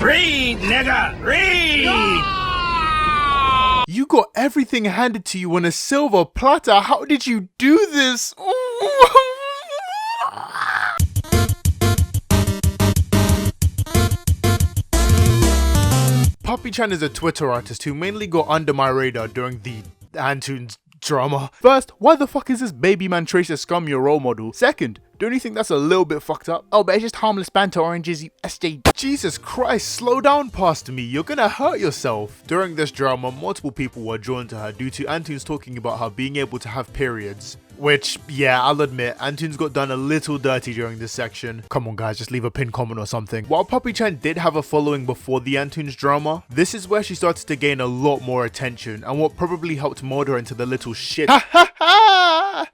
Read, nigga! Read! You got everything handed to you on a silver platter. How did you do this? PuppyChan is a Twitter artist who mainly got under my radar during the Antoons drama. First, why the fuck is this baby man Tracer scum your role model? Second, don't you think that's a little bit fucked up? Oh, but it's just harmless banter oranges, you SJ. Jesus Christ, slow down past me, you're gonna hurt yourself. During this drama, multiple people were drawn to her due to Antoons talking about her being able to have periods. Which, yeah, I'll admit, Antoons got done a little dirty during this section. Come on guys, just leave a pinned comment or something. While PuppyChan did have a following before the Antoons drama, this is where she started to gain a lot more attention and what probably helped mold her into the little shit. Ha ha ha!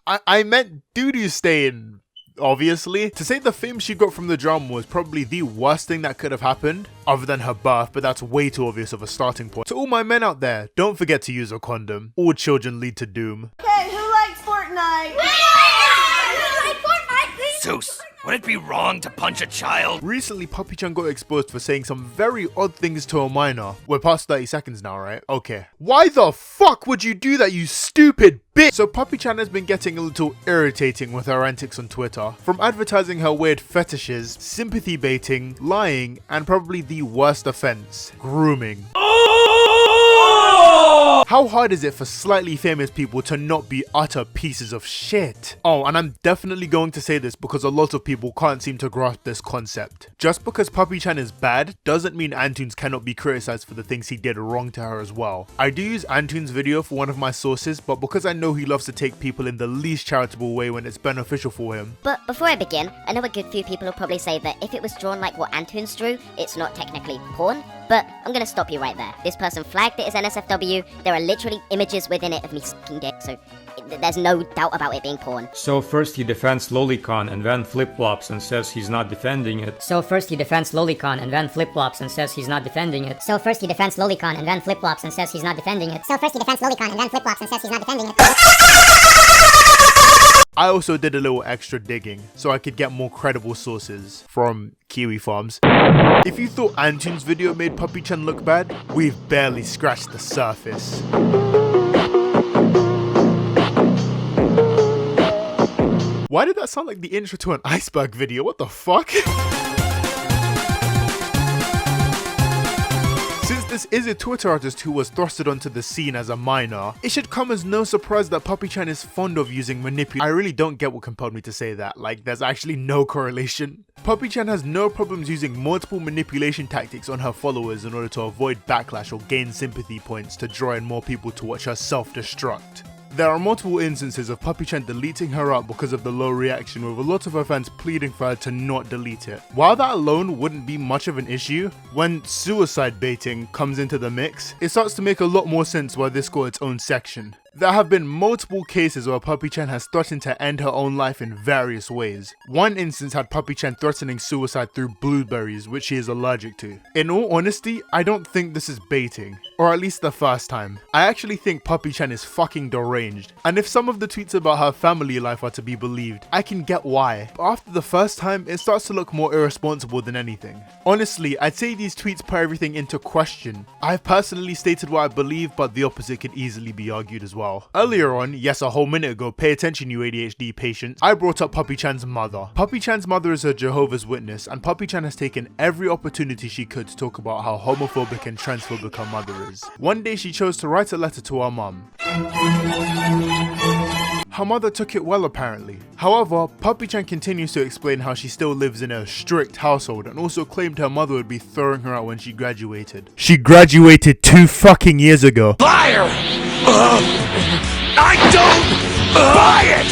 I meant doo-doo stain, obviously. To say the fame she got from the drama was probably the worst thing that could have happened, other than her birth, but that's way too obvious of a starting point. To all my men out there, don't forget to use a condom. All children lead to doom. Okay, who likes Fortnite? Zeus, would it be wrong to punch a child? Recently, PuppyChan got exposed for saying some very odd things to a minor. We're past 30 seconds now, right? Okay. Why the fuck would you do that, you stupid bitch? So PuppyChan has been getting a little irritating with her antics on Twitter. From advertising her weird fetishes, sympathy baiting, lying, and probably the worst offense, grooming. How hard is it for slightly famous people to not be utter pieces of shit? Oh, and I'm definitely going to say this because a lot of people can't seem to grasp this concept. Just because PuppyChan is bad doesn't mean Antoons cannot be criticized for the things he did wrong to her as well. I do use Antoons' video for one of my sources, but because I know he loves to take people in the least charitable way when it's beneficial for him. But before I begin, I know a good few people will probably say that if it was drawn like what Antoons drew, it's not technically porn. But I'm gonna stop you right there. This person flagged it as NSFW. There are literally images within it of me sucking dick, so there's no doubt about it being porn. So first he defends Lolicon and then flip-flops and says he's not defending it. So first he defends Lolicon and then flip-flops and says he's not defending it. So first he defends Lolicon and then flip-flops and says he's not defending it. So first he defends Lolicon and then flip-flops and says he's not defending it. I also did a little extra digging so I could get more credible sources from Kiwi Farms. If you thought Antoons' video made PuppyChan look bad, we've barely scratched the surface. Why did that sound like the intro to an iceberg video? What the fuck? Since this is a Twitter artist who was thrusted onto the scene as a minor, it should come as no surprise that PuppyChan is fond of using Manipulator. I really don't get what compelled me to say that, like there's actually no correlation. PuppyChan has no problems using multiple manipulation tactics on her followers in order to avoid backlash or gain sympathy points to draw in more people to watch her self-destruct. There are multiple instances of PuppyChan deleting her out because of the low reaction, with a lot of her fans pleading for her to not delete it. While that alone wouldn't be much of an issue, when suicide baiting comes into the mix, it starts to make a lot more sense why this got its own section. There have been multiple cases where PuppyChan has threatened to end her own life in various ways. One instance had PuppyChan threatening suicide through blueberries, which she is allergic to. In all honesty, I don't think this is baiting, or at least the first time. I actually think PuppyChan is fucking deranged, and if some of the tweets about her family life are to be believed, I can get why. But after the first time, it starts to look more irresponsible than anything. Honestly, I'd say these tweets put everything into question. I've personally stated what I believe, but the opposite could easily be argued as well. Earlier on, yes, a whole minute ago, pay attention you ADHD patients, I brought up PuppyChan's mother. PuppyChan's mother is a Jehovah's Witness, and PuppyChan has taken every opportunity she could to talk about how homophobic and transphobic her mother is. One day she chose to write a letter to her mum. Her mother took it well apparently. However, PuppyChan continues to explain how she still lives in a strict household and also claimed her mother would be throwing her out when she graduated. She graduated 2 fucking years ago. Liar! I don't buy it!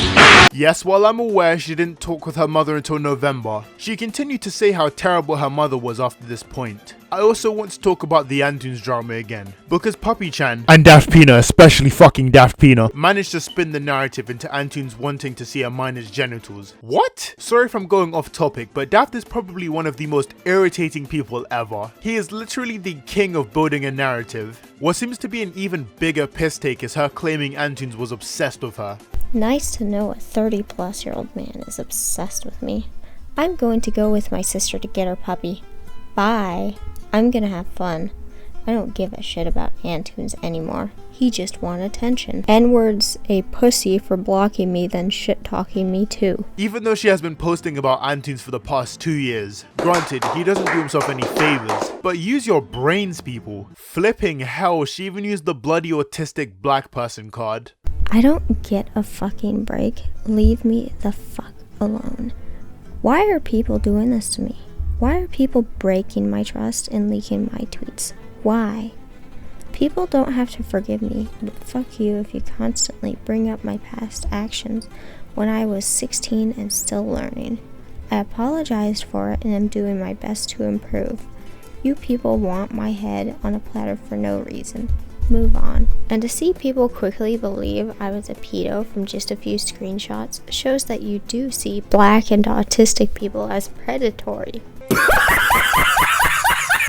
Yes, while I'm aware she didn't talk with her mother until November, she continued to say how terrible her mother was after this point. I also want to talk about the Antoons drama again, because PuppyChan, and Daft Pina, especially fucking Daft Pina, managed to spin the narrative into Antoons wanting to see a minor's genitals. What? Sorry if I'm going off topic, but Daft is probably one of the most irritating people ever. He is literally the king of building a narrative. What seems to be an even bigger piss take is her claiming Antoons was obsessed with her. Nice to know a 30-plus-year-old man is obsessed with me. I'm going to go with my sister to get her puppy. Bye. I'm gonna have fun. I don't give a shit about Antunes anymore. He just want attention. N-word's a pussy for blocking me, then shit-talking me too. Even though she has been posting about Antunes for the past 2 years, granted, he doesn't do himself any favors, but use your brains, people. Flipping hell, she even used the bloody autistic black person card. I don't get a fucking break. Leave me the fuck alone. Why are people doing this to me? Why are people breaking my trust and leaking my tweets? Why? People don't have to forgive me, but fuck you if you constantly bring up my past actions when I was 16 and still learning. I apologized for it and am doing my best to improve. You people want my head on a platter for no reason. Move on. And to see people quickly believe I was a pedo from just a few screenshots shows that you do see black and autistic people as predatory.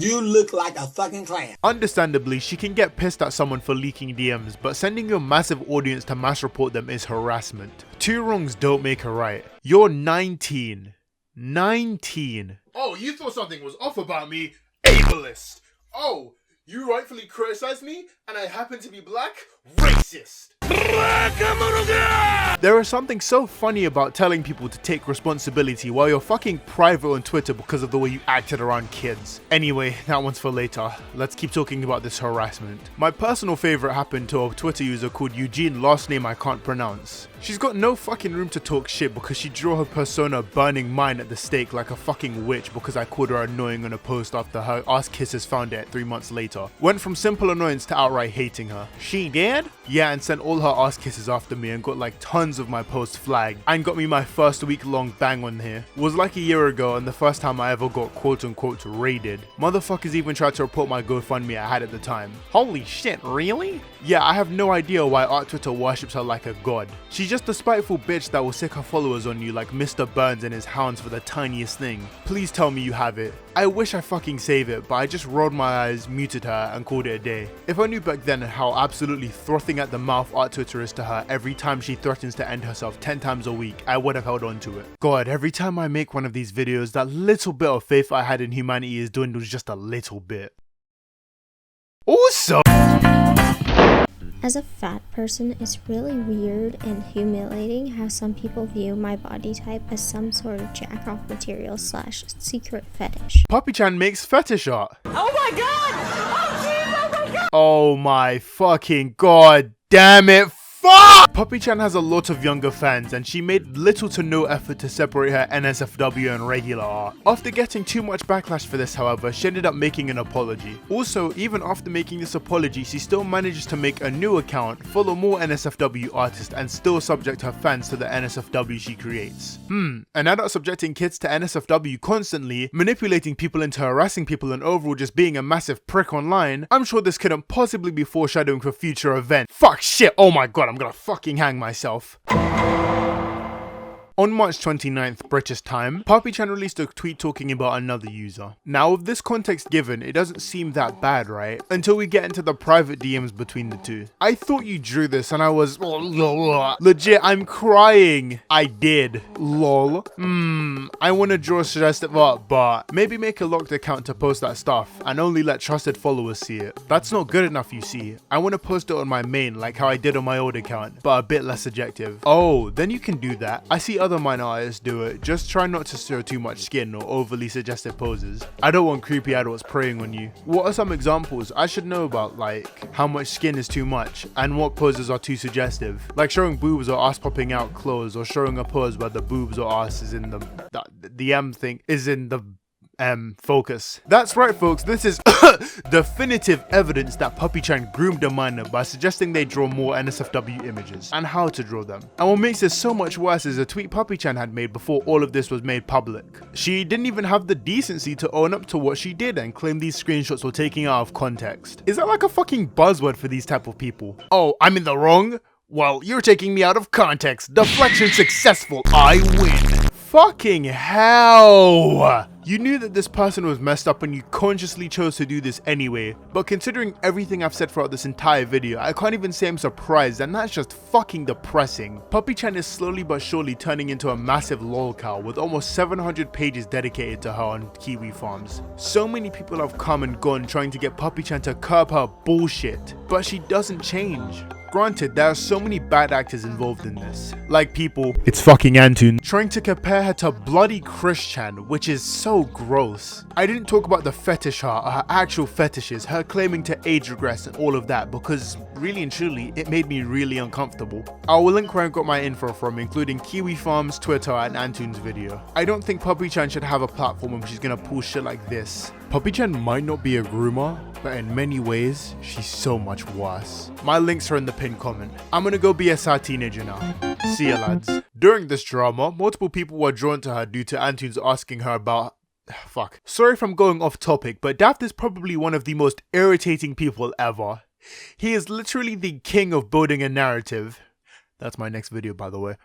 You look like a fucking clown. Understandably, she can get pissed at someone for leaking DMs, but sending your massive audience to mass report them is harassment. 2 wrongs don't make a right. You're 19. 19. Oh, you thought something was off about me? Ableist. Oh, you rightfully criticized me, and I happen to be black? Racist. There is something so funny about telling people to take responsibility while you're fucking private on Twitter because of the way you acted around kids. Anyway, that one's for later. Let's keep talking about this harassment. My personal favorite happened to a Twitter user called Eugene, last name I can't pronounce. She's got no fucking room to talk shit because she drew her persona burning mine at the stake like a fucking witch because I called her annoying on a post after her ass kisses found it 3 months later. Went from simple annoyance to outright hating her. She did? Yeah, and sent all her ass kisses after me and got like tons of my posts flagged and got me my first week-long bang on here. Was like a year ago and the first time I ever got quote-unquote raided. Motherfuckers even tried to report my GoFundMe I had at the time. Holy shit, really? Yeah, I have no idea why Art Twitter worships her like a god. She's just a spiteful bitch that will sick her followers on you like Mr. Burns and his hounds for the tiniest thing. Please tell me you have it. I wish I fucking save it, but I just rolled my eyes, muted her, and called it a day. If I knew back then how absolutely frothing at the mouth Art Twitter is to her every time she threatens to end herself 10 times a week, I would have held on to it. God, every time I make one of these videos, that little bit of faith I had in humanity is dwindled just a little bit. Also, as a fat person, it's really weird and humiliating how some people view my body type as some sort of jack-off material / secret fetish. PuppyChan makes fetish art. Oh my god! Oh jeez, oh my god! Oh my fucking god damn it. Fuck! PuppyChan has a lot of younger fans and she made little to no effort to separate her NSFW and regular art. After getting too much backlash for this, however, she ended up making an apology. Also, even after making this apology, she still manages to make a new account, follow more NSFW artists and still subject her fans to the NSFW she creates. And now that subjecting kids to NSFW constantly, manipulating people into harassing people and overall just being a massive prick online, I'm sure this couldn't possibly be foreshadowing for future events. Fuck shit, oh my god, I'm gonna fucking hang myself. On March 29th British time, PuppyChan released a tweet talking about another user. Now with this context given, it doesn't seem that bad, right? Until we get into the private DMs between the two. I thought you drew this and I was legit, I'm crying. I did. Lol. I want to draw suggestive art, but maybe make a locked account to post that stuff and only let trusted followers see it. That's not good enough, you see. I want to post it on my main like how I did on my old account, but a bit less subjective. Oh, then you can do that. I see other minor artists do it. Just try not to show too much skin or overly suggestive poses. I don't want creepy adults preying on you. What are some examples I should know about, like how much skin is too much and what poses are too suggestive? Like showing boobs or ass popping out clothes or showing a pose where the boobs or ass is in the M thing is in the focus. That's right folks, this is definitive evidence that PuppyChan groomed a minor by suggesting they draw more NSFW images and how to draw them. And what makes this so much worse is a tweet PuppyChan had made before all of this was made public. She didn't even have the decency to own up to what she did and claim these screenshots were taken out of context. Is that like a fucking buzzword for these type of people? Oh, I'm in the wrong? Well, you're taking me out of context. Deflection successful. I win. Fucking hell. You knew that this person was messed up and you consciously chose to do this anyway, but considering everything I've said throughout this entire video, I can't even say I'm surprised, and that's just fucking depressing. PuppyChan is slowly but surely turning into a massive lolcow with almost 700 pages dedicated to her on Kiwi Farms. So many people have come and gone trying to get PuppyChan to curb her bullshit, but she doesn't change. Granted, there are so many bad actors involved in this, like people, it's fucking Antoon, trying to compare her to bloody Gr0, which is so gross. I didn't talk about the fetish her actual fetishes, her claiming to age regress and all of that, because really and truly, it made me really uncomfortable. I will link where I got my info from, including Kiwi Farms, Twitter, and Antoon's video. I don't think PuppyChan should have a platform if she's gonna pull shit like this. PuppyChan might not be a groomer, but in many ways, she's so much worse. My links are in the pinned comment. I'm gonna go be a sad teenager now. See ya, lads. During this drama, multiple people were drawn to her due to Antoon's asking her about... Fuck. Sorry if I'm going off topic, but Daft is probably one of the most irritating people ever. He is literally the king of building a narrative. That's my next video, by the way.